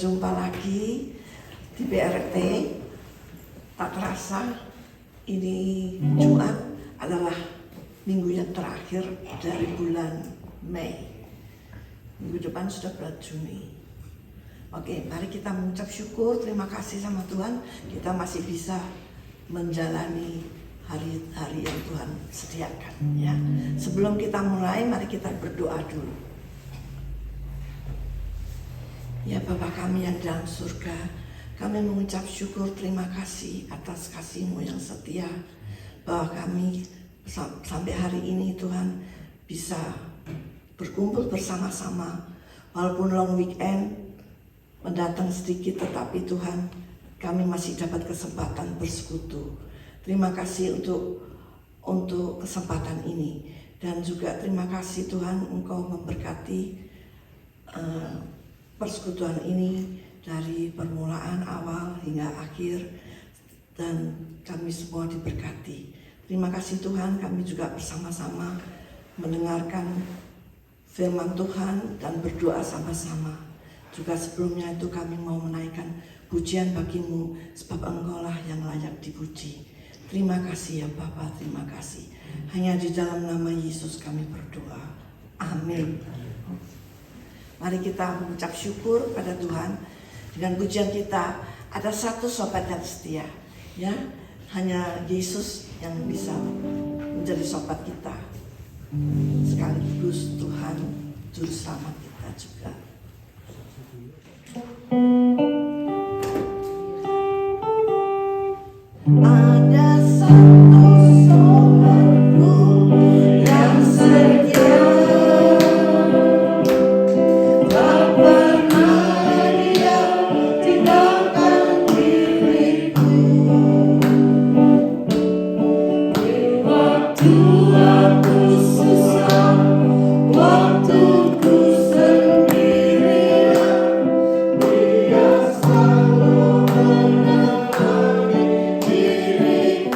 berjumpa lagi di BRT. Tak terasa ini Jumat adalah minggu yang terakhir dari bulan Mei. Minggu depan sudah bulan Juni. Oke, mari kita mengucap syukur, terima kasih sama Tuhan. Kita masih bisa menjalani hari-hari yang Tuhan sediakan. Ya, sebelum kita mulai, mari kita berdoa dulu. Ya Bapa kami yang dalam surga, kami mengucap syukur terima kasih atas kasih-Mu yang setia, bahwa kami sampai hari ini Tuhan bisa berkumpul bersama-sama. Walaupun long weekend mendatang sedikit, tetapi Tuhan kami masih dapat kesempatan bersekutu. Terima kasih untuk kesempatan ini, dan juga terima kasih Tuhan Engkau memberkati persekutuan ini dari permulaan awal hingga akhir, dan kami semua diberkati. Terima kasih Tuhan, kami juga bersama-sama mendengarkan firman Tuhan dan berdoa sama-sama. Juga sebelumnya itu kami mau menaikkan pujian bagi-Mu, sebab Engkau-lah yang layak dipuji. Terima kasih ya Bapa, terima kasih. Hanya di dalam nama Yesus kami berdoa. Amin. Mari kita mengucap syukur pada Tuhan. Dengan pujian kita, ada satu sobat yang setia, ya, hanya Yesus yang bisa menjadi sobat kita, sekaligus Tuhan Juru Selamat kita juga. Ada satu sobatku yang setia, tak pernah dia tinggalkan diriku. Di waktu aku susah, waktu ku sendirian, dia selalu menemani diriku.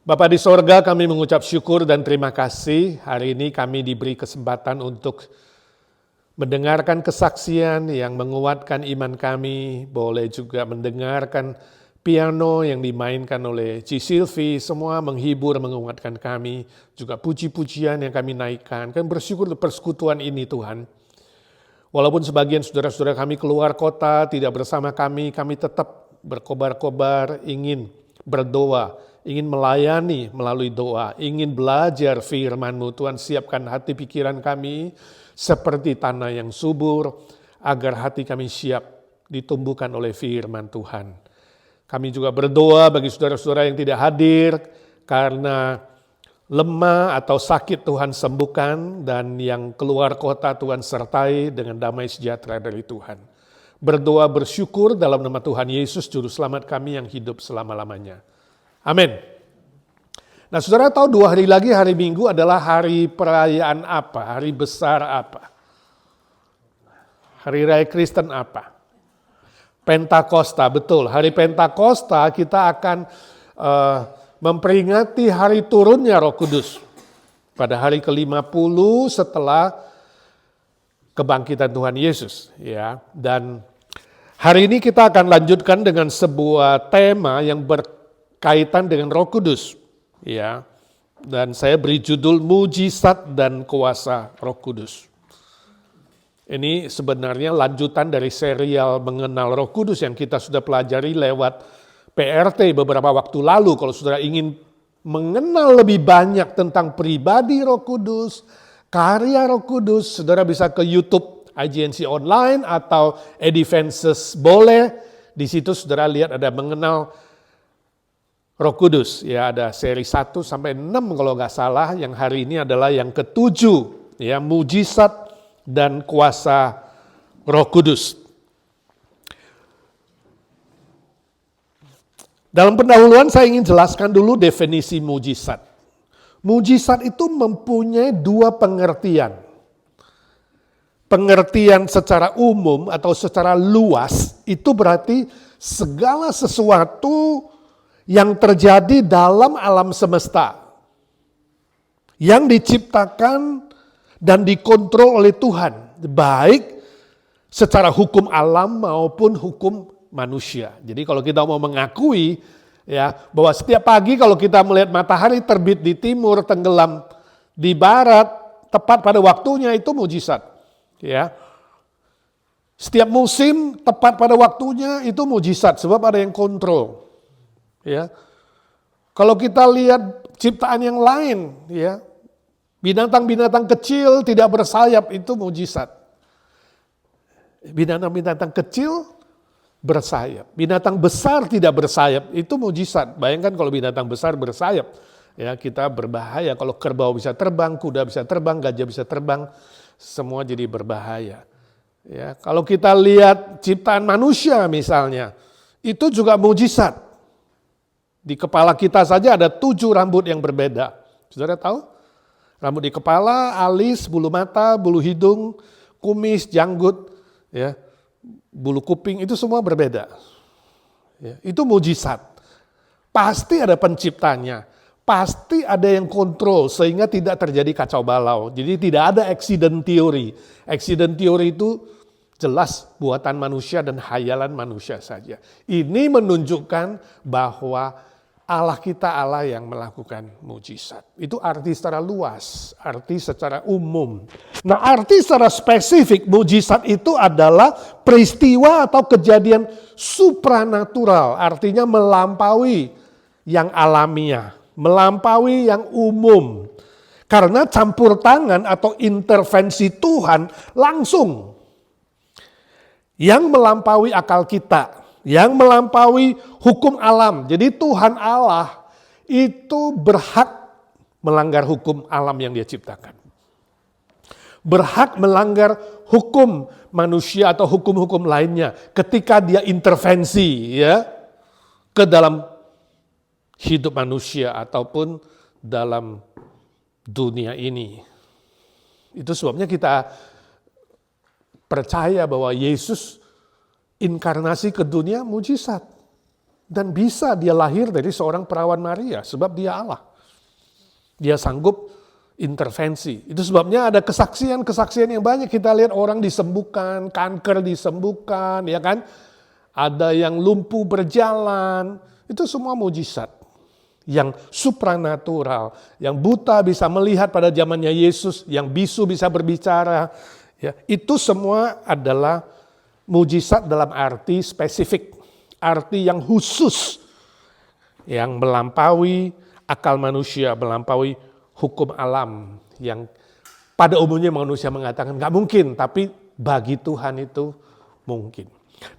Bapa di sorga, kami mengucap syukur dan terima kasih. Hari ini kami diberi kesempatan untuk mendengarkan kesaksian yang menguatkan iman kami. Boleh juga mendengarkan piano yang dimainkan oleh Ci Silvi. Semua menghibur, menguatkan kami. Juga puji-pujian yang kami naikkan. Kami bersyukur untuk persekutuan ini Tuhan. Walaupun sebagian saudara-saudara kami keluar kota, tidak bersama kami tetap berkobar-kobar, ingin berdoa, ingin melayani melalui doa, ingin belajar firman-Mu. Tuhan, siapkan hati pikiran kami seperti tanah yang subur, agar hati kami siap ditumbuhkan oleh firman Tuhan. Kami juga berdoa bagi saudara-saudara yang tidak hadir karena lemah atau sakit, Tuhan sembuhkan, dan yang keluar kota Tuhan sertai dengan damai sejahtera dari Tuhan. Berdoa bersyukur dalam nama Tuhan Yesus, Juru Selamat kami yang hidup selama-lamanya. Amin. Nah, saudara tahu 2 hari lagi hari Minggu adalah hari perayaan apa? Hari besar apa? Hari Raya Kristen apa? Pentakosta, betul. Hari Pentakosta kita akan memperingati hari turunnya Roh Kudus. Pada hari ke-50 setelah kebangkitan Tuhan Yesus, ya. Dan hari ini kita akan lanjutkan dengan sebuah tema yang berkaitan dengan Roh Kudus, ya. Dan saya beri judul Mujizat dan Kuasa Roh Kudus. Ini sebenarnya lanjutan dari serial mengenal Roh Kudus yang kita sudah pelajari lewat PRT beberapa waktu lalu. Kalau saudara ingin mengenal lebih banyak tentang pribadi Roh Kudus, karya Roh Kudus, saudara bisa ke YouTube IGNC Online atau Advances boleh. Di situ saudara lihat ada mengenal Roh Kudus. Ya, ada seri 1 sampai 6 kalau nggak salah. Yang hari ini adalah yang ke-7, ya, mujizat dan kuasa Roh Kudus. Dalam pendahuluan saya ingin jelaskan dulu definisi mujizat. Mujizat itu mempunyai 2 pengertian. Pengertian secara umum atau secara luas itu berarti segala sesuatu yang terjadi dalam alam semesta yang diciptakan dan dikontrol oleh Tuhan, baik secara hukum alam maupun hukum manusia. Jadi kalau kita mau mengakui, ya, bahwa setiap pagi kalau kita melihat matahari terbit di timur, tenggelam di barat, tepat pada waktunya, itu mujizat. Ya. Setiap musim tepat pada waktunya, itu mujizat sebab ada yang kontrol. Ya. Kalau kita lihat ciptaan yang lain, ya, binatang-binatang kecil tidak bersayap, itu mujizat. Binatang-binatang kecil bersayap. Binatang besar tidak bersayap, itu mujizat. Bayangkan kalau binatang besar bersayap, ya, kita berbahaya. Kalau kerbau bisa terbang, kuda bisa terbang, gajah bisa terbang, semua jadi berbahaya. Ya, kalau kita lihat ciptaan manusia misalnya, itu juga mujizat. Di kepala kita saja ada 7 rambut yang berbeda. Saudara tahu? Rambut di kepala, alis, bulu mata, bulu hidung, kumis, janggut, ya, bulu kuping, itu semua berbeda. Ya, itu mujizat. Pasti ada penciptanya. Pasti ada yang kontrol sehingga tidak terjadi kacau balau. Jadi tidak ada accident theory. Accident theory itu jelas buatan manusia dan hayalan manusia saja. Ini menunjukkan bahwa Allah kita Allah yang melakukan mujizat. Itu arti secara luas, arti secara umum. Nah, arti secara spesifik mujizat itu adalah peristiwa atau kejadian supranatural, artinya melampaui yang alamiah, melampaui yang umum. Karena campur tangan atau intervensi Tuhan langsung yang melampaui akal kita, yang melampaui hukum alam. Jadi Tuhan Allah itu berhak melanggar hukum alam yang Dia ciptakan. Berhak melanggar hukum manusia atau hukum-hukum lainnya ketika Dia intervensi, ya, ke dalam hidup manusia ataupun dalam dunia ini. Itu sebabnya kita percaya bahwa Yesus inkarnasi ke dunia mujizat. Dan bisa dia lahir dari seorang perawan Maria, sebab dia Allah. Dia sanggup intervensi. Itu sebabnya ada kesaksian-kesaksian yang banyak. Kita lihat orang disembuhkan, kanker disembuhkan, ya kan? Ada yang lumpuh berjalan. Itu semua mujizat yang supranatural, yang buta bisa melihat pada zamannya Yesus, yang bisu bisa berbicara. Ya, itu semua adalah mujizat dalam arti spesifik, arti yang khusus, yang melampaui akal manusia, melampaui hukum alam yang pada umumnya manusia mengatakan nggak mungkin, tapi bagi Tuhan itu mungkin.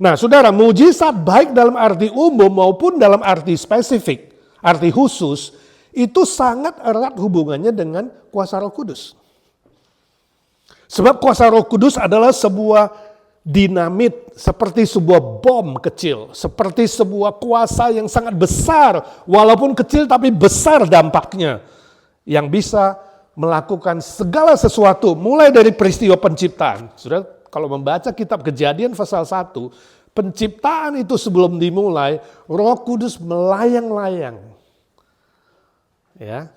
Nah, saudara, mujizat baik dalam arti umum maupun dalam arti spesifik, arti khusus, itu sangat erat hubungannya dengan kuasa Roh Kudus. Sebab kuasa Roh Kudus adalah sebuah dinamit, seperti sebuah bom kecil, seperti sebuah kuasa yang sangat besar, walaupun kecil tapi besar dampaknya, yang bisa melakukan segala sesuatu, mulai dari peristiwa penciptaan. Saudara, kalau membaca kitab Kejadian pasal 1, penciptaan itu sebelum dimulai, Roh Kudus melayang-layang. Ya.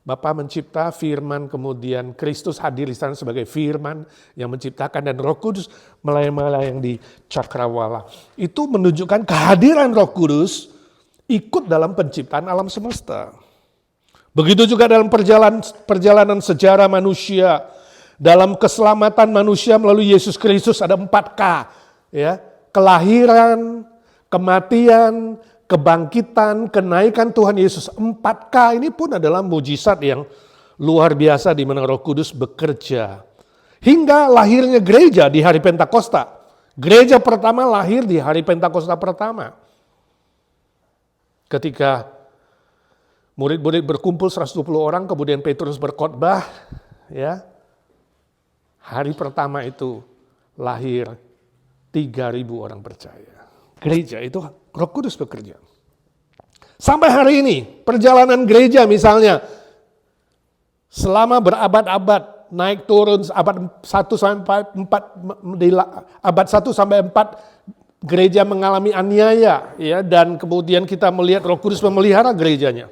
Bapa mencipta, firman, kemudian Kristus hadir di sana sebagai firman yang menciptakan, dan Roh Kudus melayang-layang di cakrawala. Itu menunjukkan kehadiran Roh Kudus ikut dalam penciptaan alam semesta. Begitu juga dalam perjalanan sejarah manusia, dalam keselamatan manusia melalui Yesus Kristus ada 4K, ya, kelahiran, kematian, kebangkitan, kenaikan Tuhan Yesus. 4K ini pun adalah mujizat yang luar biasa di mana Roh Kudus bekerja. Hingga lahirnya gereja di hari Pentakosta. Gereja pertama lahir di hari Pentakosta pertama. Ketika murid-murid berkumpul 120 orang, kemudian Petrus berkhotbah, ya. Hari pertama itu lahir 3.000 orang percaya. Gereja itu Roh Kudus bekerja. Sampai hari ini, perjalanan gereja misalnya, selama berabad-abad, naik turun abad 1 sampai 4, di abad 1 sampai 4, gereja mengalami aniaya, ya, dan kemudian kita melihat Roh Kudus memelihara gerejanya.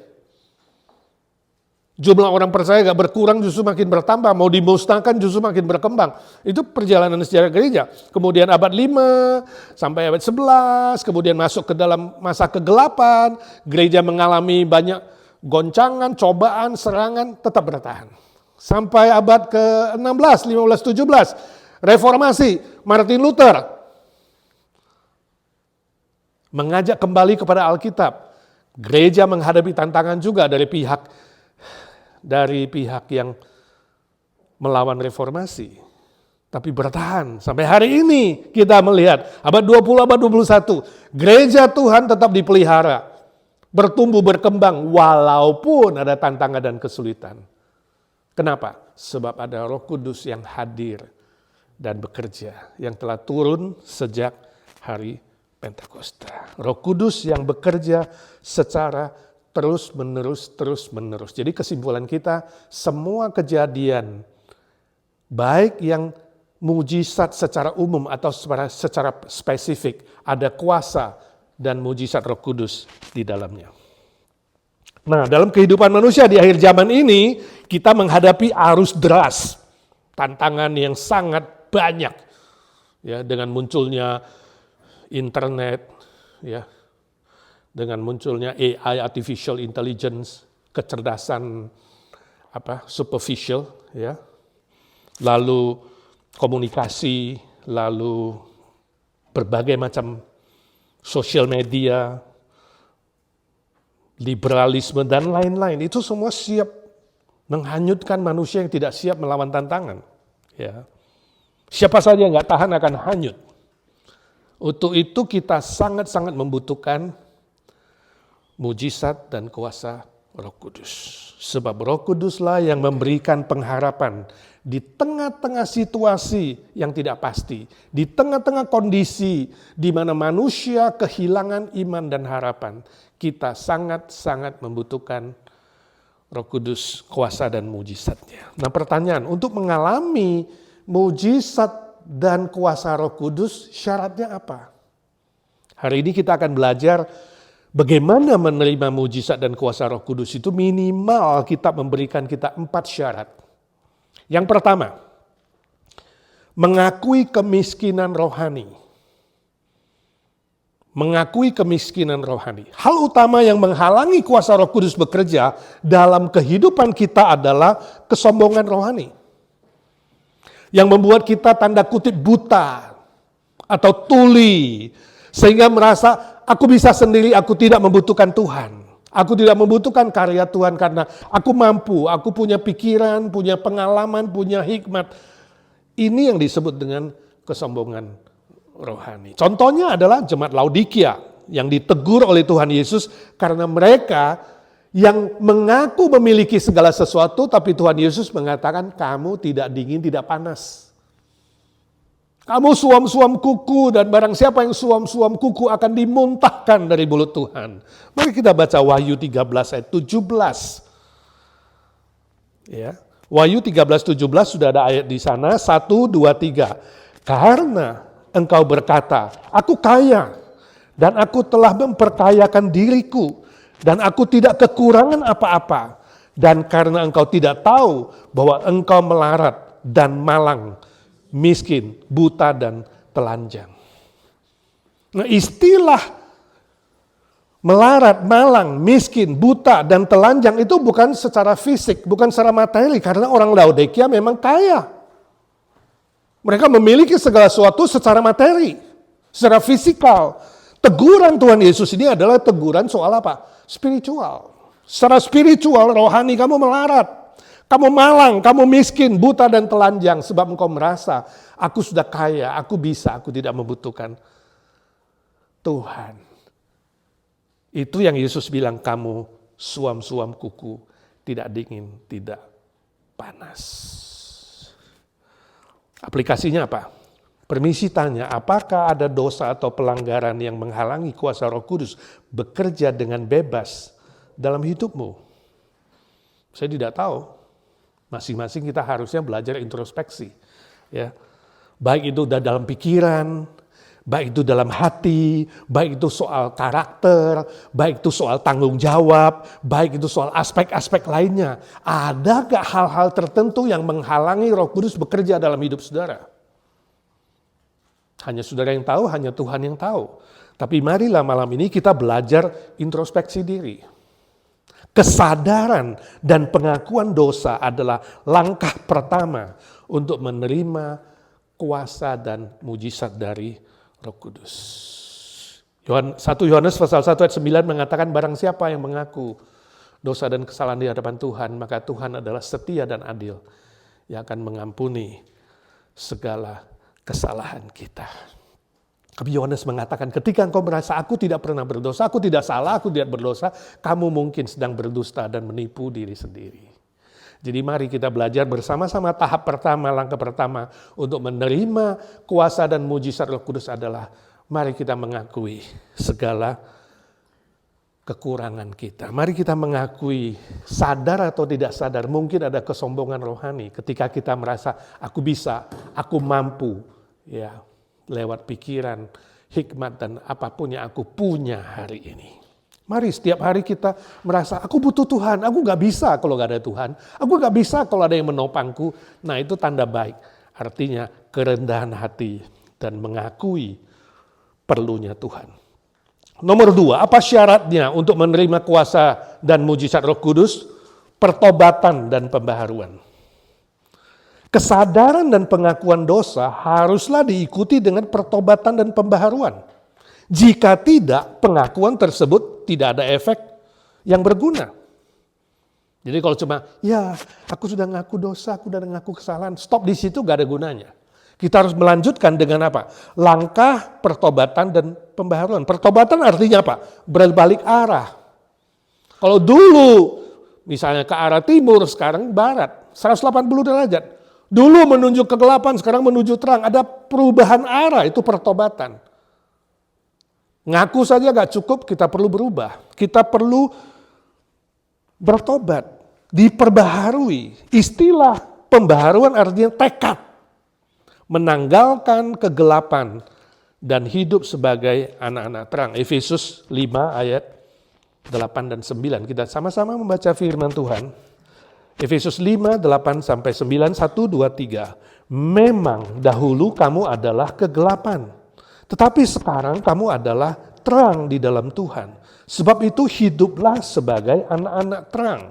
Jumlah orang percaya gak berkurang, justru makin bertambah. Mau dimusnahkan justru makin berkembang. Itu perjalanan sejarah gereja. Kemudian abad 5 sampai abad 11, kemudian masuk ke dalam masa kegelapan. Gereja mengalami banyak goncangan, cobaan, serangan, tetap bertahan. Sampai abad ke-16, 15, 17. Reformasi, Martin Luther mengajak kembali kepada Alkitab. Gereja menghadapi tantangan juga dari pihak yang melawan reformasi. Tapi bertahan. Sampai hari ini kita melihat abad 20, abad 21. Gereja Tuhan tetap dipelihara. Bertumbuh, berkembang walaupun ada tantangan dan kesulitan. Kenapa? Sebab ada Roh Kudus yang hadir dan bekerja. Yang telah turun sejak hari Pentakosta. Roh Kudus yang bekerja secara terus menerus. Jadi kesimpulan kita, semua kejadian, baik yang mujizat secara umum atau secara spesifik, ada kuasa dan mujizat Roh Kudus di dalamnya. Nah, dalam kehidupan manusia di akhir zaman ini, kita menghadapi arus deras, tantangan yang sangat banyak, ya, dengan munculnya internet, ya, dengan munculnya AI, artificial intelligence, kecerdasan superficial, ya, lalu komunikasi, lalu berbagai macam sosial media, liberalisme dan lain-lain. Itu semua siap menghanyutkan manusia yang tidak siap melawan tantangan. Ya, siapa saja yang nggak tahan akan hanyut. Untuk itu kita sangat-sangat membutuhkan mujizat dan kuasa Roh Kudus. Sebab Roh Kuduslah yang memberikan pengharapan di tengah-tengah situasi yang tidak pasti, di tengah-tengah kondisi di mana manusia kehilangan iman dan harapan. Kita sangat-sangat membutuhkan Roh Kudus, kuasa dan mujizatnya. Nah, pertanyaan, untuk mengalami mujizat dan kuasa Roh Kudus, syaratnya apa? Hari ini kita akan belajar bagaimana menerima mujizat dan kuasa Roh Kudus itu. Minimal kita memberikan kita 4 syarat. Yang pertama, mengakui kemiskinan rohani. Mengakui kemiskinan rohani. Hal utama yang menghalangi kuasa Roh Kudus bekerja dalam kehidupan kita adalah kesombongan rohani. Yang membuat kita tanda kutip buta atau tuli. Sehingga merasa aku bisa sendiri, aku tidak membutuhkan Tuhan. Aku tidak membutuhkan karya Tuhan karena aku mampu, aku punya pikiran, punya pengalaman, punya hikmat. Ini yang disebut dengan kesombongan rohani. Contohnya adalah jemaat Laodikia yang ditegur oleh Tuhan Yesus karena mereka yang mengaku memiliki segala sesuatu, tapi Tuhan Yesus mengatakan kamu tidak dingin, tidak panas. Kamu suam-suam kuku dan barang siapa yang suam-suam kuku akan dimuntahkan dari mulut Tuhan. Mari kita baca Wahyu 13 ayat 17. Ya. Wahyu 13:17 sudah ada ayat di sana, 1, 2, 3. Karena engkau berkata, aku kaya dan aku telah memperkayakan diriku dan aku tidak kekurangan apa-apa. Dan karena engkau tidak tahu bahwa engkau melarat dan malang, miskin, buta, dan telanjang. Nah, istilah melarat, malang, miskin, buta, dan telanjang itu bukan secara fisik, bukan secara materi, karena orang Laodikia memang kaya. Mereka memiliki segala sesuatu secara materi, secara fisikal. Teguran Tuhan Yesus ini adalah teguran soal apa? Spiritual. Secara spiritual, rohani kamu melarat. Kamu malang, kamu miskin, buta dan telanjang sebab engkau merasa aku sudah kaya, aku bisa, aku tidak membutuhkan Tuhan. Itu yang Yesus bilang, kamu suam-suam kuku, tidak dingin, tidak panas. Aplikasinya apa? Permisi tanya, apakah ada dosa atau pelanggaran yang menghalangi kuasa Roh Kudus bekerja dengan bebas dalam hidupmu? Saya tidak tahu. Masing-masing kita harusnya belajar introspeksi. Ya. Baik itu dalam pikiran, baik itu dalam hati, baik itu soal karakter, baik itu soal tanggung jawab, baik itu soal aspek-aspek lainnya. Ada gak hal-hal tertentu yang menghalangi Roh Kudus bekerja dalam hidup saudara? Hanya saudara yang tahu, hanya Tuhan yang tahu. Tapi marilah malam ini kita belajar introspeksi diri. Kesadaran dan pengakuan dosa adalah langkah pertama untuk menerima kuasa dan mujizat dari Roh Kudus. 1 Yohanes pasal 1 ayat 9 mengatakan barang siapa yang mengaku dosa dan kesalahan di hadapan Tuhan, maka Tuhan adalah setia dan adil yang akan mengampuni segala kesalahan kita. Tapi Yohanes mengatakan ketika engkau merasa aku tidak pernah berdosa, aku tidak salah, aku tidak berdosa, kamu mungkin sedang berdusta dan menipu diri sendiri. Jadi mari kita belajar bersama-sama tahap pertama, langkah pertama untuk menerima kuasa dan mujizat Roh Kudus adalah mari kita mengakui segala kekurangan kita. Mari kita mengakui sadar atau tidak sadar mungkin ada kesombongan rohani ketika kita merasa aku bisa, aku mampu, ya. Lewat pikiran, hikmat, dan apapun yang aku punya hari ini. Mari setiap hari kita merasa, aku butuh Tuhan, aku gak bisa kalau gak ada Tuhan. Aku gak bisa kalau ada yang menopangku. Nah itu tanda baik. Artinya kerendahan hati dan mengakui perlunya Tuhan. Nomor 2, apa syaratnya untuk menerima kuasa dan mujizat Roh Kudus? Pertobatan dan pembaharuan. Kesadaran dan pengakuan dosa haruslah diikuti dengan pertobatan dan pembaharuan. Jika tidak, pengakuan tersebut tidak ada efek yang berguna. Jadi kalau cuma, ya aku sudah ngaku dosa, aku sudah ngaku kesalahan, stop di situ gak ada gunanya. Kita harus melanjutkan dengan apa? Langkah pertobatan dan pembaharuan. Pertobatan artinya apa? Berbalik arah. Kalau dulu misalnya ke arah timur, sekarang barat, 180 derajat. Dulu menunjuk kegelapan, sekarang menuju terang. Ada perubahan arah, itu pertobatan. Ngaku saja gak cukup, kita perlu berubah. Kita perlu bertobat, diperbaharui. Istilah pembaharuan artinya tekad. Menanggalkan kegelapan dan hidup sebagai anak-anak terang. Efesus 5 ayat 8 dan 9. Kita sama-sama membaca firman Tuhan. Efesus 5, 8 sampai 9, 1, 2, 3. Memang dahulu kamu adalah kegelapan, tetapi sekarang kamu adalah terang di dalam Tuhan. Sebab itu hiduplah sebagai anak-anak terang.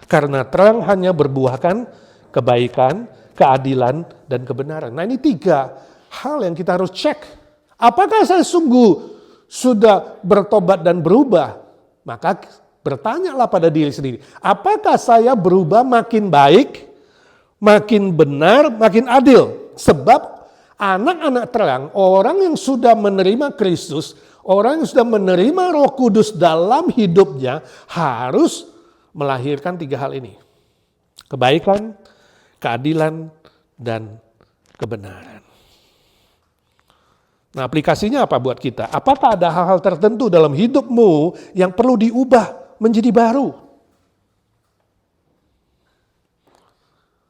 Karena terang hanya berbuahkan kebaikan, keadilan, dan kebenaran. Nah, ini 3 hal yang kita harus cek. Apakah saya sungguh sudah bertobat dan berubah? Maka bertanyalah pada diri sendiri. Apakah saya berubah makin baik, makin benar, makin adil? Sebab anak-anak terang, orang yang sudah menerima Kristus, orang yang sudah menerima Roh Kudus dalam hidupnya, harus melahirkan 3 hal ini. Kebaikan, keadilan, dan kebenaran. Nah, aplikasinya apa buat kita? Apakah ada hal-hal tertentu dalam hidupmu yang perlu diubah menjadi baru?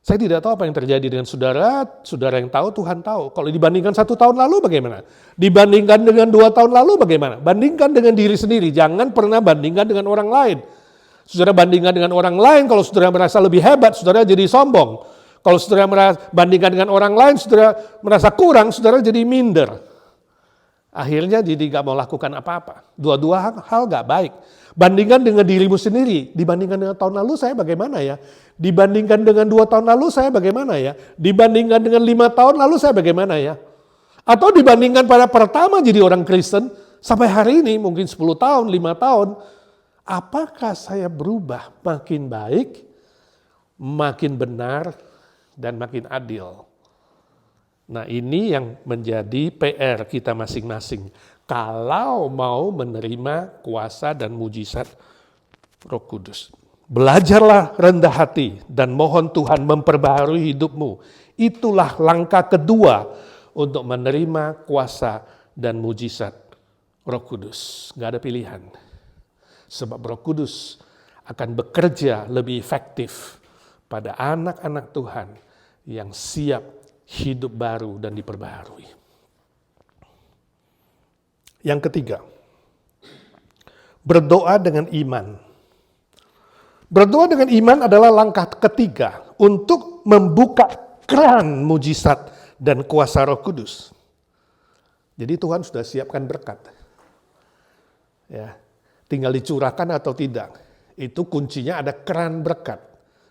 Saya tidak tahu apa yang terjadi dengan saudara yang tahu, Tuhan tahu. Kalau dibandingkan 1 tahun lalu bagaimana? Dibandingkan dengan 2 tahun lalu bagaimana? Bandingkan dengan diri sendiri, jangan pernah bandingkan dengan orang lain. Saudara bandingkan dengan orang lain, kalau saudara merasa lebih hebat, saudara jadi sombong. Kalau saudara bandingkan dengan orang lain, saudara merasa kurang, saudara jadi minder. Akhirnya jadi gak mau lakukan apa-apa. Dua-dua hal gak baik. Bandingkan dengan dirimu sendiri. Dibandingkan dengan tahun lalu saya bagaimana ya? Dibandingkan dengan 2 tahun lalu saya bagaimana ya? Dibandingkan dengan 5 tahun lalu saya bagaimana ya? Atau dibandingkan pada pertama jadi orang Kristen, sampai hari ini mungkin 10 tahun, 5 tahun. Apakah saya berubah makin baik, makin benar, dan makin adil? Nah, ini yang menjadi PR kita masing-masing. Kalau mau menerima kuasa dan mujizat Roh Kudus. Belajarlah rendah hati dan mohon Tuhan memperbaharui hidupmu. Itulah langkah kedua untuk menerima kuasa dan mujizat Roh Kudus. Gak ada pilihan. Sebab Roh Kudus akan bekerja lebih efektif pada anak-anak Tuhan yang siap hidup baru dan diperbaharui. Yang ketiga, berdoa dengan iman. Berdoa dengan iman adalah langkah ketiga untuk membuka keran mujizat dan kuasa Roh Kudus. Jadi Tuhan sudah siapkan berkat. Ya, tinggal dicurahkan atau tidak. Itu kuncinya ada keran berkat.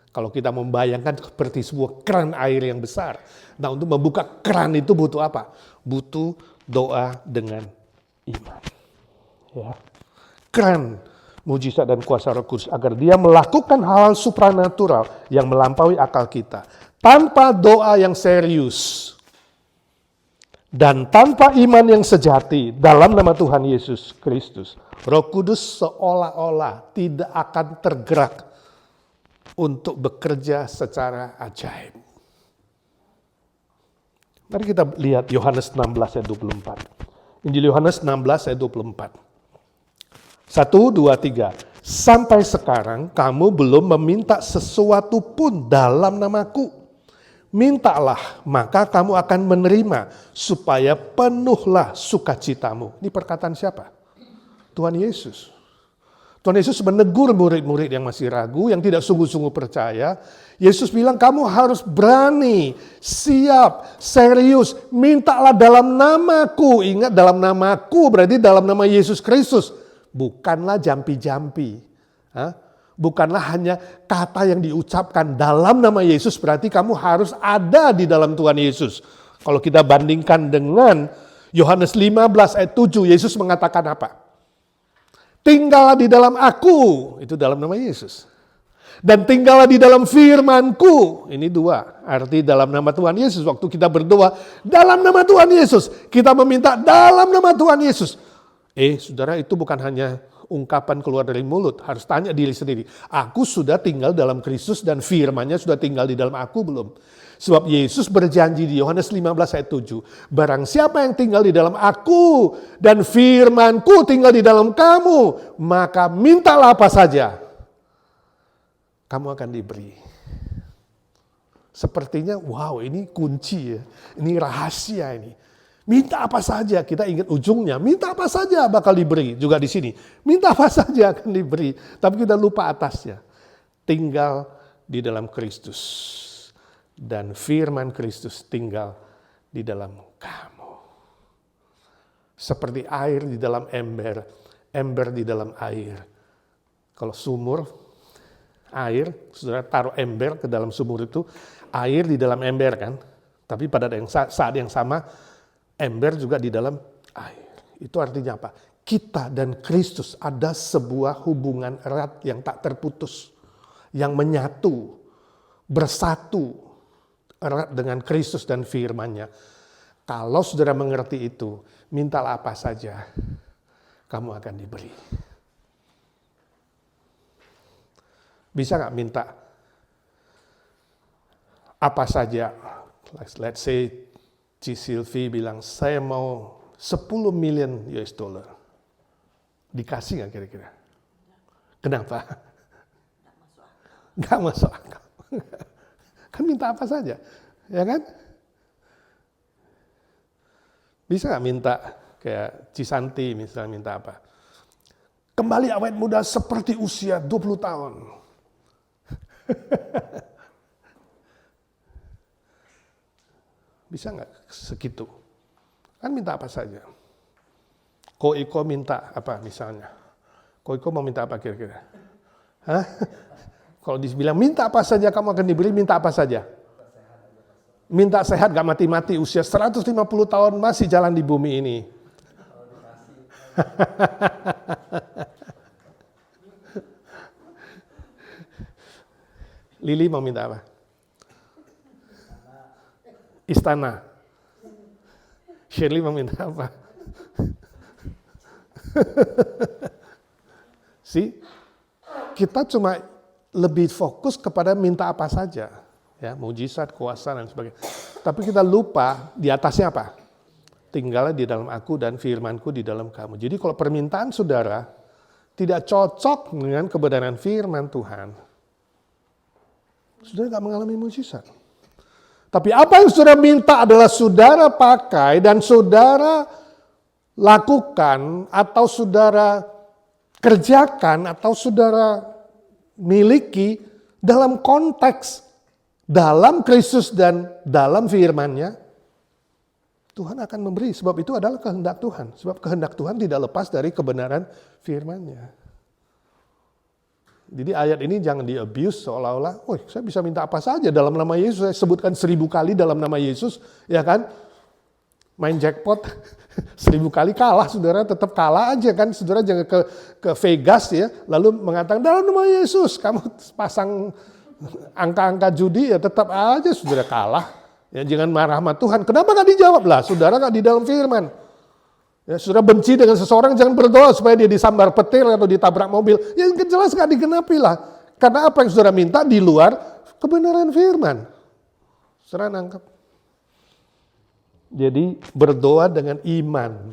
Kalau kita membayangkan seperti sebuah keran air yang besar. Nah, untuk membuka keran itu butuh apa? Butuh doa dengan iman. Ya. Keran mujizat dan kuasa Roh Kudus agar dia melakukan hal-hal supranatural yang melampaui akal kita. Tanpa doa yang serius dan tanpa iman yang sejati dalam nama Tuhan Yesus Kristus, Roh Kudus seolah-olah tidak akan tergerak untuk bekerja secara ajaib. Mari kita lihat Yohanes 16 ayat 24. Injil Yohanes 16 ayat 24. 1, 2, 3. Sampai sekarang kamu belum meminta sesuatu pun dalam namaku. Mintalah, maka kamu akan menerima, supaya penuhlah sukacitamu. Ini perkataan siapa? Tuhan Yesus. Tuhan Yesus menegur murid-murid yang masih ragu, yang tidak sungguh-sungguh percaya. Yesus bilang, kamu harus berani, siap, serius, mintalah dalam namaku. Ingat, dalam namaku berarti dalam nama Yesus Kristus. Bukanlah jampi-jampi. Bukanlah hanya kata yang diucapkan dalam nama Yesus, berarti kamu harus ada di dalam Tuhan Yesus. Kalau kita bandingkan dengan Yohanes 15 ayat 7, Yesus mengatakan apa? Tinggallah di dalam aku, itu dalam nama Yesus. Dan tinggallah di dalam firman-Ku, ini 2, arti dalam nama Tuhan Yesus. Waktu kita berdoa, dalam nama Tuhan Yesus, kita meminta dalam nama Tuhan Yesus. Saudara, itu bukan hanya ungkapan keluar dari mulut, harus tanya diri sendiri. Aku sudah tinggal dalam Kristus dan firman-Nya sudah tinggal di dalam aku belum? Sebab Yesus berjanji di Yohanes 15 ayat 7. Barang siapa yang tinggal di dalam aku dan firman-Ku tinggal di dalam kamu, maka mintalah apa saja, kamu akan diberi. Sepertinya wow, ini kunci ya, ini rahasia ini. Minta apa saja, kita ingat ujungnya. Minta apa saja bakal diberi. Juga di sini. Minta apa saja akan diberi. Tapi kita lupa atasnya. Tinggal di dalam Kristus. Dan firman Kristus tinggal di dalam kamu. Seperti air di dalam ember. Ember di dalam air. Kalau sumur, air, saudara taruh ember ke dalam sumur itu, air di dalam ember kan. Tapi pada saat yang sama, ember juga di dalam air. Itu artinya apa? Kita dan Kristus ada sebuah hubungan erat yang tak terputus. Yang menyatu, bersatu erat dengan Kristus dan firman-Nya. Kalau saudara mengerti itu, mintalah apa saja, kamu akan diberi. Bisa nggak minta apa saja? Let's say Ci Sylvie bilang, saya mau 10 million US dollar. Dikasih nggak kira-kira? Kenapa? Nggak masuk akal. Kan minta apa saja, ya kan? Bisa nggak minta kayak Cisanti misalnya minta apa? Kembali awet muda seperti usia 20 tahun. Bisa nggak segitu? Kan minta apa saja. Ko Iko minta apa misalnya? Ko Iko mau minta apa kira-kira? Hah? Kalau dibilang minta apa saja kamu akan diberi, minta apa saja? Minta sehat gak mati-mati, usia 150 tahun masih jalan di bumi ini. Lili mau minta apa? Istana. Shirley mau minta apa? Kita cuma lebih fokus kepada minta apa saja. Ya, mujizat, kuasa, dan sebagainya. Tapi kita lupa di atasnya apa? Tinggallah di dalam aku dan firmanku di dalam kamu. Jadi kalau permintaan saudara tidak cocok dengan kebenaran firman Tuhan, saudara gak mengalami mujizat. Tapi apa yang saudara minta adalah saudara pakai dan saudara lakukan atau saudara kerjakan atau saudara miliki dalam konteks dalam Kristus dan dalam firman-Nya, Tuhan akan memberi. Sebab itu adalah kehendak Tuhan. Sebab kehendak Tuhan tidak lepas dari kebenaran firman-Nya. Jadi ayat ini jangan di-abuse seolah-olah, saya bisa minta apa saja dalam nama Yesus. Saya sebutkan 1000 kali dalam nama Yesus, ya kan? Main jackpot 1000 kali kalah, saudara tetap kalah aja kan. Saudara jangan ke Vegas ya, lalu mengatakan dalam nama Yesus, kamu pasang angka-angka judi ya tetap aja saudara kalah. Ya jangan marah sama Tuhan. Kenapa gak dijawab lah? Saudara gak di dalam firman. Ya, saudara benci dengan seseorang, jangan berdoa supaya dia disambar petir atau ditabrak mobil. Ya jelas gak digenapi lah. Karena apa yang saudara minta di luar kebenaran firman. Saudara nangkep. Jadi berdoa dengan iman.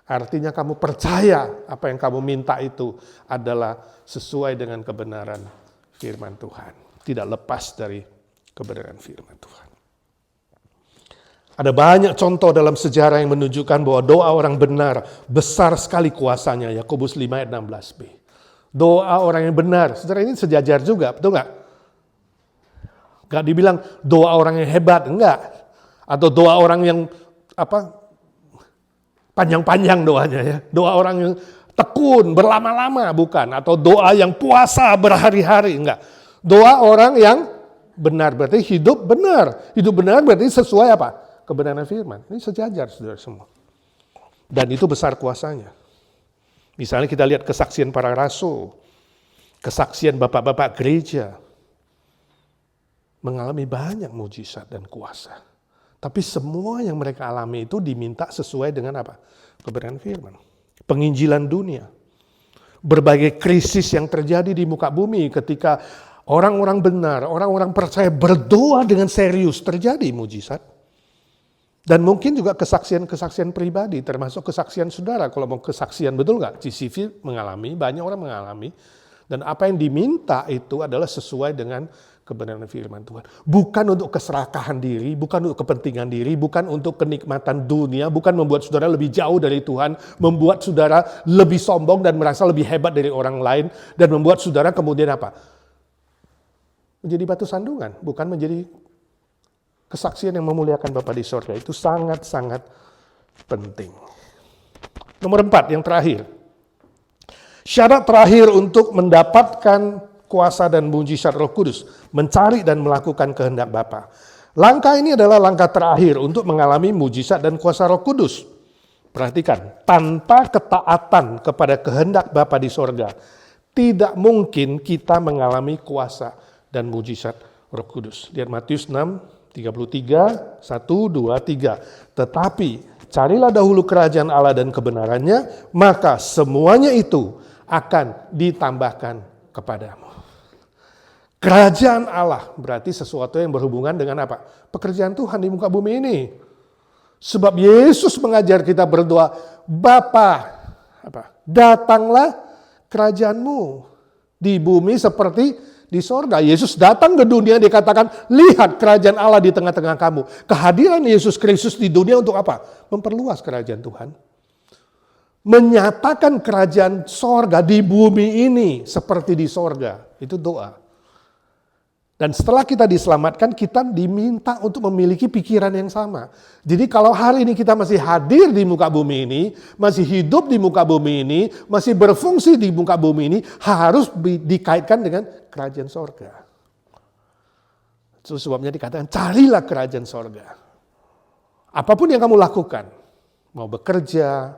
Artinya kamu percaya apa yang kamu minta itu adalah sesuai dengan kebenaran firman Tuhan. Tidak lepas dari kebenaran firman Tuhan. Ada banyak contoh dalam sejarah yang menunjukkan bahwa doa orang benar besar sekali kuasanya. Yakobus 5 ayat 16b. Doa orang yang benar. Saudara ini sejajar juga, betul nggak? Nggak dibilang doa orang yang hebat, enggak. Atau doa orang yang panjang-panjang doanya ya. Doa orang yang tekun, berlama-lama, bukan. Atau doa yang puasa berhari-hari, enggak. Doa orang yang benar, berarti hidup benar. Hidup benar berarti sesuai apa? Kebenaran firman. Ini sejajar saudara semua. Dan itu besar kuasanya. Misalnya kita lihat kesaksian para rasul. Kesaksian bapak-bapak gereja. Mengalami banyak mujizat dan kuasa. Tapi semua yang mereka alami itu diminta sesuai dengan apa? Kebenaran firman. Penginjilan dunia. Berbagai krisis yang terjadi di muka bumi ketika orang-orang benar, orang-orang percaya berdoa dengan serius, terjadi mujizat. Dan mungkin juga kesaksian-kesaksian pribadi, termasuk kesaksian saudara. Kalau mau kesaksian, betul nggak? CCV mengalami, banyak orang mengalami. Dan apa yang diminta itu adalah sesuai dengan kebenaran firman Tuhan. Bukan untuk keserakahan diri, bukan untuk kepentingan diri, bukan untuk kenikmatan dunia, bukan membuat saudara lebih jauh dari Tuhan, membuat saudara lebih sombong dan merasa lebih hebat dari orang lain, dan membuat saudara kemudian apa? Menjadi batu sandungan, bukan menjadi kesaksian yang memuliakan Bapa di sorga. Itu sangat-sangat penting. Nomor 4, yang terakhir. Syarat terakhir untuk mendapatkan kuasa dan mujizat Roh Kudus, mencari dan melakukan kehendak Bapa. Langkah ini adalah langkah terakhir untuk mengalami mujizat dan kuasa Roh Kudus. Perhatikan, tanpa ketaatan kepada kehendak Bapa di sorga, tidak mungkin kita mengalami kuasa dan mujizat Roh Kudus. Lihat Matius 6:33, 1, 2, 3. Tetapi carilah dahulu kerajaan Allah dan kebenarannya, maka semuanya itu akan ditambahkan kepadamu. Kerajaan Allah berarti sesuatu yang berhubungan dengan apa? Pekerjaan Tuhan di muka bumi ini. Sebab Yesus mengajar kita berdoa, Bapa, datanglah kerajaanmu di bumi seperti di sorga. Yesus datang ke dunia, dikatakan, lihat kerajaan Allah di tengah-tengah kamu. Kehadiran Yesus Kristus di dunia untuk apa? Memperluas kerajaan Tuhan. Menyatakan kerajaan sorga di bumi ini seperti di sorga. Itu doa. Dan setelah kita diselamatkan, kita diminta untuk memiliki pikiran yang sama. Jadi kalau hari ini kita masih hadir di muka bumi ini, masih hidup di muka bumi ini, masih berfungsi di muka bumi ini, harus dikaitkan dengan kerajaan sorga. Itu sebabnya dikatakan, carilah kerajaan sorga. Apapun yang kamu lakukan, mau bekerja,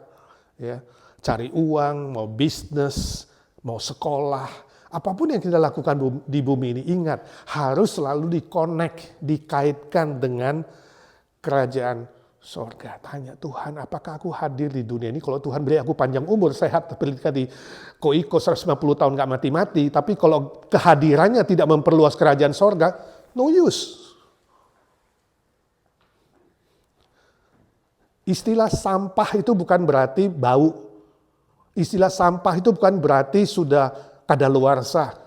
ya, cari uang, mau bisnis, mau sekolah, apapun yang kita lakukan di bumi ini, ingat, harus selalu dikaitkan dengan kerajaan sorga. Tanya Tuhan, apakah aku hadir di dunia ini? Kalau Tuhan beri aku panjang umur, sehat, seperti Koiko 150 tahun gak mati-mati, tapi kalau kehadirannya tidak memperluas kerajaan sorga, no use. Istilah sampah itu bukan berarti bau. Istilah sampah itu bukan berarti sudah kadaluarsa.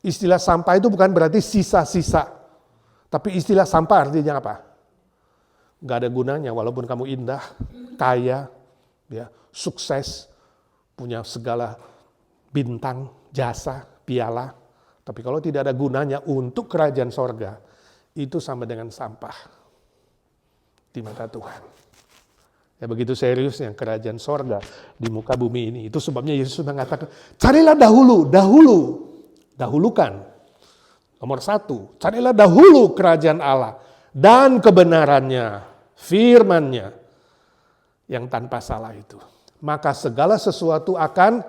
Istilah sampah itu bukan berarti sisa-sisa. Tapi istilah sampah artinya apa? Gak ada gunanya walaupun kamu indah, kaya, ya, sukses, punya segala bintang, jasa, piala. Tapi kalau tidak ada gunanya untuk kerajaan sorga, itu sama dengan sampah di mata Tuhan. Ya begitu seriusnya kerajaan sorga di muka bumi ini. Itu sebabnya Yesus mengatakan, carilah dahulukan. Nomor 1, carilah dahulu kerajaan Allah dan kebenarannya, firman-Nya yang tanpa salah itu. Maka segala sesuatu akan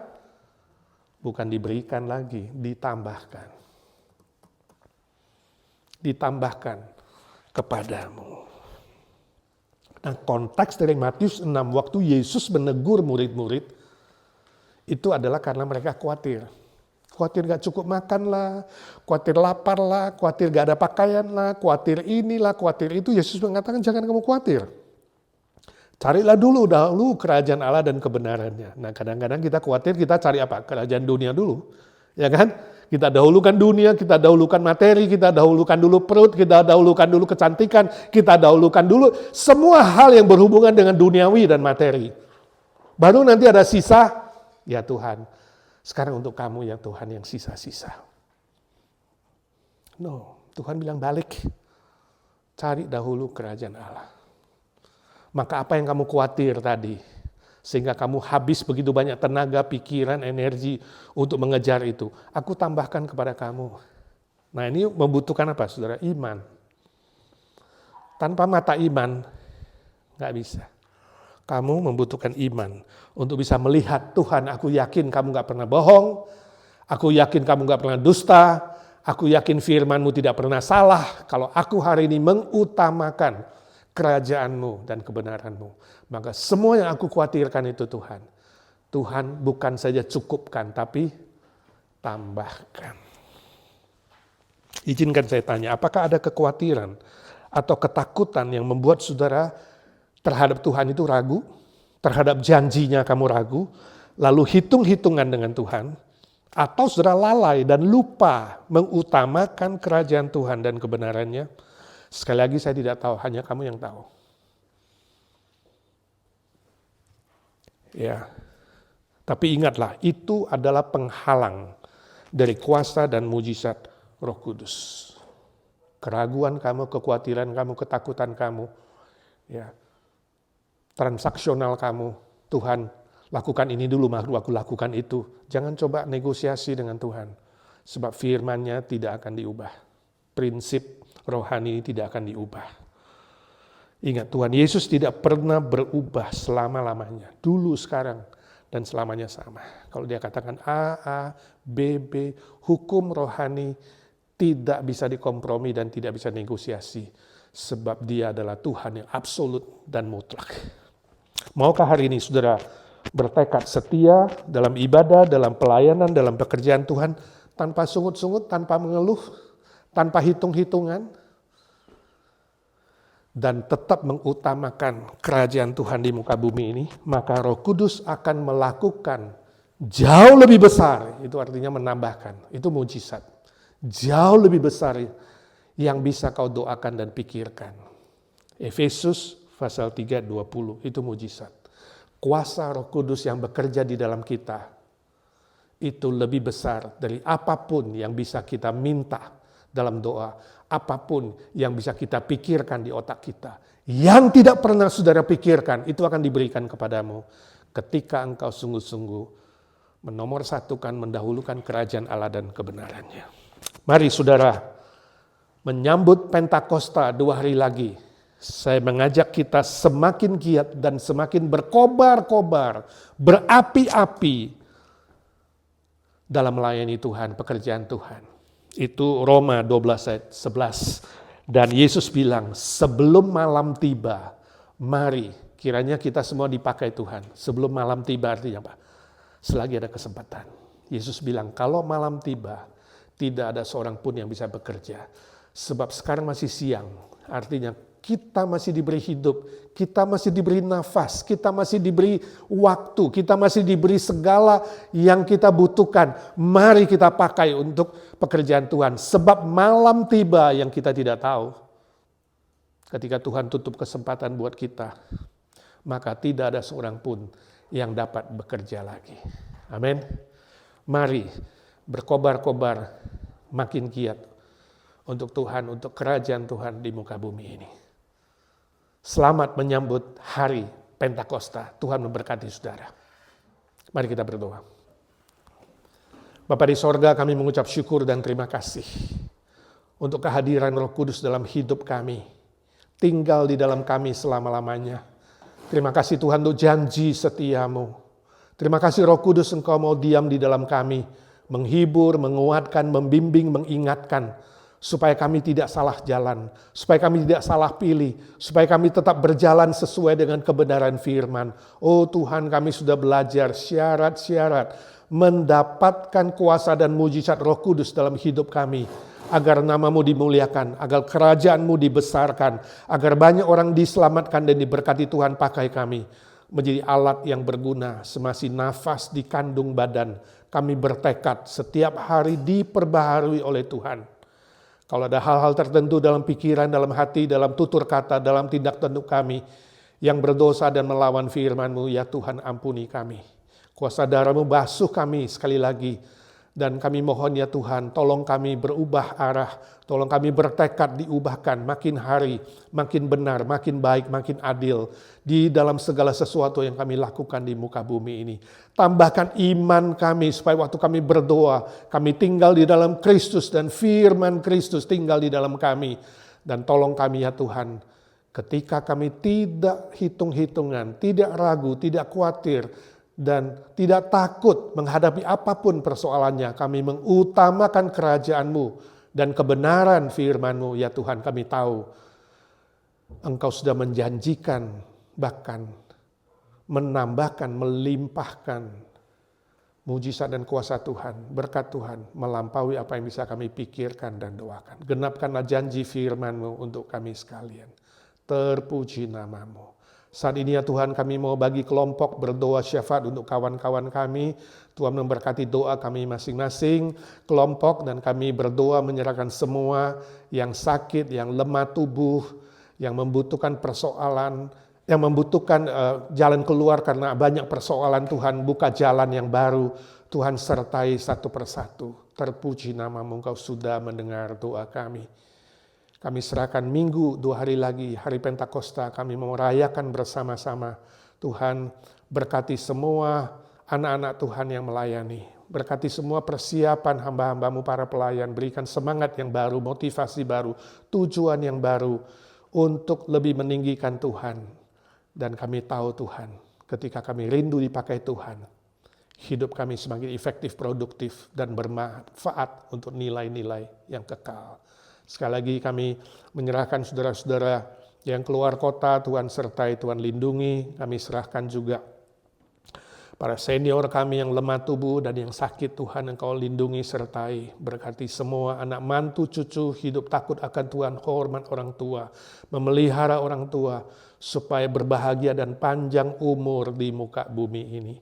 bukan diberikan lagi, ditambahkan. Ditambahkan kepadamu. Nah, konteks dari Matius 6 waktu Yesus menegur murid-murid itu adalah karena mereka khawatir. Khawatir gak cukup makan lah, khawatir lapar lah, khawatir gak ada pakaian lah, khawatir inilah, khawatir itu. Yesus mengatakan jangan kamu khawatir. Carilah dulu kerajaan Allah dan kebenarannya. Nah kadang-kadang kita khawatir kita cari apa? Kerajaan dunia dulu. Ya kan? Kita dahulukan dunia, kita dahulukan materi, kita dahulukan dulu perut, kita dahulukan dulu kecantikan, kita dahulukan dulu semua hal yang berhubungan dengan duniawi dan materi. Baru nanti ada sisa, ya Tuhan, sekarang untuk kamu ya Tuhan yang sisa-sisa. No, Tuhan bilang balik, cari dahulu kerajaan Allah. Maka apa yang kamu khawatir tadi, sehingga kamu habis begitu banyak tenaga, pikiran, energi untuk mengejar itu. Aku tambahkan kepada kamu. Nah ini membutuhkan apa saudara? Iman. Tanpa mata iman, gak bisa. Kamu membutuhkan iman untuk bisa melihat Tuhan, aku yakin kamu gak pernah bohong. Aku yakin kamu gak pernah dusta. Aku yakin firman-Mu tidak pernah salah. Kalau aku hari ini mengutamakan kerajaan-Mu dan kebenaran-Mu. Maka semua yang aku khawatirkan itu Tuhan. Tuhan bukan saja cukupkan, tapi tambahkan. Izinkan saya tanya, apakah ada kekhawatiran atau ketakutan yang membuat saudara terhadap Tuhan itu ragu? Terhadap janjinya kamu ragu? Lalu hitung-hitungan dengan Tuhan? atau saudara lalai dan lupa mengutamakan kerajaan Tuhan dan kebenarannya, sekali lagi saya tidak tahu, hanya kamu yang tahu. Ya, tapi ingatlah, itu adalah penghalang dari kuasa dan mujizat Roh Kudus. Keraguan kamu, kekhawatiran kamu, ketakutan kamu, ya, transaksional kamu, Tuhan lakukan ini dulu, baru aku lakukan itu. Jangan coba negosiasi dengan Tuhan, sebab firman-Nya tidak akan diubah. Prinsip rohani tidak akan diubah. Ingat, Tuhan Yesus tidak pernah berubah selama-lamanya. Dulu, sekarang, dan selamanya sama. Kalau dia katakan A, B, hukum rohani tidak bisa dikompromi dan tidak bisa negosiasi. Sebab dia adalah Tuhan yang absolut dan mutlak. Maukah hari ini saudara bertekad setia dalam ibadah, dalam pelayanan, dalam pekerjaan Tuhan, tanpa sungut-sungut, tanpa mengeluh, tanpa hitung-hitungan, dan tetap mengutamakan kerajaan Tuhan di muka bumi ini, maka Roh Kudus akan melakukan jauh lebih besar, itu artinya menambahkan, itu mujizat. Jauh lebih besar yang bisa kau doakan dan pikirkan. Efesus pasal 3:20, itu mujizat. Kuasa Roh Kudus yang bekerja di dalam kita, itu lebih besar dari apapun yang bisa kita minta dalam doa, apapun yang bisa kita pikirkan di otak kita. Yang tidak pernah saudara pikirkan, itu akan diberikan kepadamu ketika engkau sungguh-sungguh menomorsatukan, mendahulukan kerajaan Allah dan kebenarannya. Mari saudara, menyambut Pentakosta 2 hari lagi. Saya mengajak kita semakin giat dan semakin berkobar-kobar, berapi-api dalam melayani Tuhan, pekerjaan Tuhan. Itu Roma 12 ayat 11. Dan Yesus bilang, sebelum malam tiba, mari kiranya kita semua dipakai Tuhan. Sebelum malam tiba artinya apa? Selagi ada kesempatan. Yesus bilang, kalau malam tiba, tidak ada seorang pun yang bisa bekerja. Sebab sekarang masih siang. Artinya kita masih diberi hidup, kita masih diberi nafas, kita masih diberi waktu, kita masih diberi segala yang kita butuhkan. Mari kita pakai untuk pekerjaan Tuhan. Sebab malam tiba yang kita tidak tahu. Ketika Tuhan tutup kesempatan buat kita, maka tidak ada seorang pun yang dapat bekerja lagi. Amin. Mari berkobar-kobar makin giat untuk Tuhan, untuk kerajaan Tuhan di muka bumi ini. Selamat menyambut hari Pentakosta. Tuhan memberkati saudara. Mari kita berdoa. Bapa di sorga, kami mengucap syukur dan terima kasih untuk kehadiran Roh Kudus dalam hidup kami. Tinggal di dalam kami selama-lamanya. Terima kasih Tuhan untuk janji setiamu. Terima kasih Roh Kudus Engkau mau diam di dalam kami. Menghibur, menguatkan, membimbing, mengingatkan. Supaya kami tidak salah jalan. Supaya kami tidak salah pilih. Supaya kami tetap berjalan sesuai dengan kebenaran firman. Oh Tuhan, kami sudah belajar syarat-syarat. Mendapatkan kuasa dan mujizat Roh Kudus dalam hidup kami. Agar namamu dimuliakan. Agar kerajaanmu dibesarkan. Agar banyak orang diselamatkan dan diberkati Tuhan. Pakai kami menjadi alat yang berguna. Semasih nafas di kandung badan. Kami bertekad setiap hari diperbaharui oleh Tuhan. Kalau ada hal-hal tertentu dalam pikiran, dalam hati, dalam tutur kata, dalam tindak tanduk kami yang berdosa dan melawan firman-Mu, ya Tuhan ampuni kami. Kuasa darah-Mu basuh kami sekali lagi. Dan kami mohon ya Tuhan, tolong kami berubah arah, tolong kami bertekad diubahkan makin hari, makin benar, makin baik, makin adil di dalam segala sesuatu yang kami lakukan di muka bumi ini. Tambahkan iman kami supaya waktu kami berdoa, kami tinggal di dalam Kristus dan firman Kristus tinggal di dalam kami. Dan tolong kami ya Tuhan, ketika kami tidak hitung-hitungan, tidak ragu, tidak khawatir, dan tidak takut menghadapi apapun persoalannya. Kami mengutamakan kerajaan-Mu dan kebenaran firman-Mu. Ya Tuhan, kami tahu Engkau sudah menjanjikan, bahkan menambahkan, melimpahkan mujizat dan kuasa Tuhan, berkat Tuhan, melampaui apa yang bisa kami pikirkan dan doakan. Genapkanlah janji firman-Mu untuk kami sekalian. Terpuji nama-Mu. Saat ini ya Tuhan, kami mau bagi kelompok berdoa syafaat untuk kawan-kawan kami. Tuhan memberkati doa kami masing-masing kelompok, dan kami berdoa menyerahkan semua yang sakit, yang lemah tubuh, yang membutuhkan persoalan, yang membutuhkan jalan keluar karena banyak persoalan. Tuhan, buka jalan yang baru. Tuhan sertai satu persatu. Terpuji nama-Mu, Engkau sudah mendengar doa kami. Kami serahkan minggu 2 hari lagi, hari Pentakosta, kami mau merayakan bersama-sama. Tuhan, berkati semua anak-anak Tuhan yang melayani. Berkati semua persiapan hamba-hamba-Mu para pelayan. Berikan semangat yang baru, motivasi baru, tujuan yang baru untuk lebih meninggikan Tuhan. Dan kami tahu Tuhan, ketika kami rindu dipakai Tuhan, hidup kami semakin efektif, produktif, dan bermanfaat untuk nilai-nilai yang kekal. Sekali lagi kami menyerahkan saudara-saudara yang keluar kota, Tuhan sertai, Tuhan lindungi. Kami serahkan juga para senior kami yang lemah tubuh dan yang sakit, Tuhan Engkau lindungi sertai. Berkati semua anak mantu cucu hidup takut akan Tuhan, hormat orang tua, memelihara orang tua, supaya berbahagia dan panjang umur di muka bumi ini.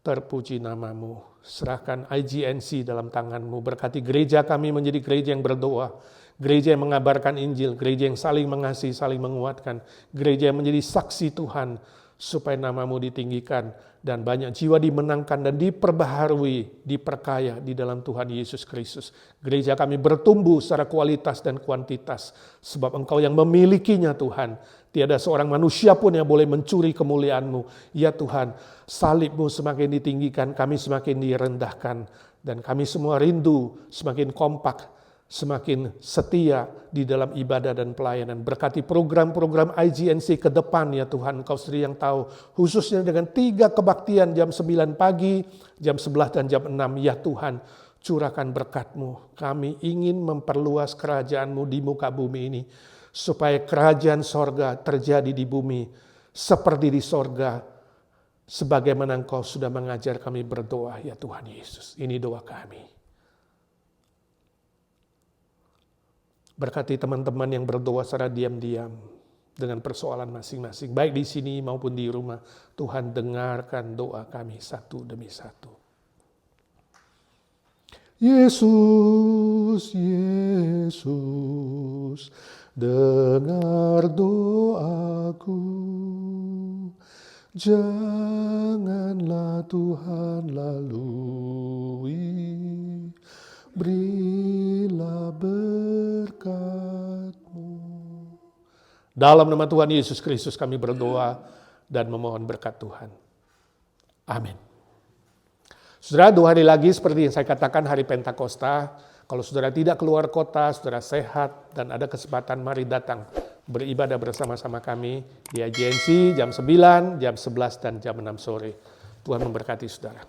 Terpuji nama-Mu. Serahkan IGNC dalam tangan-Mu. Berkati gereja kami menjadi gereja yang berdoa, gereja yang mengabarkan Injil, gereja yang saling mengasihi, saling menguatkan, gereja yang menjadi saksi Tuhan, supaya nama-Mu ditinggikan dan banyak jiwa dimenangkan dan diperbaharui, diperkaya di dalam Tuhan Yesus Kristus. Gereja kami bertumbuh secara kualitas dan kuantitas, sebab Engkau yang memilikinya Tuhan. Tiada seorang manusia pun yang boleh mencuri kemuliaan-Mu. Ya Tuhan, salib-Mu semakin ditinggikan, kami semakin direndahkan. Dan kami semua rindu semakin kompak, semakin setia di dalam ibadah dan pelayanan. Berkati program-program IGNC ke depan ya Tuhan, Engkau sendiri yang tahu. Khususnya dengan 3 kebaktian jam 9 pagi, jam 11 dan jam 6. Ya Tuhan, curahkan berkat-Mu. Kami ingin memperluas kerajaan-Mu di muka bumi ini, supaya kerajaan sorga terjadi di bumi seperti di sorga, sebagaimana Engkau sudah mengajar kami berdoa ya Tuhan Yesus. Ini doa kami. Berkati teman-teman yang berdoa secara diam-diam dengan persoalan masing-masing, baik di sini maupun di rumah. Tuhan, dengarkan doa kami satu demi satu. Yesus, Yesus, dengar doaku. Janganlah Tuhan lalui, berilah berkat-Mu. Dalam nama Tuhan Yesus Kristus kami berdoa dan memohon berkat Tuhan. Amin. Saudara, 2 hari lagi seperti yang saya katakan hari Pentakosta. Kalau saudara tidak keluar kota, saudara sehat dan ada kesempatan, mari datang beribadah bersama-sama kami di IGNC jam 9, jam 11, dan jam 6 sore. Tuhan memberkati saudara.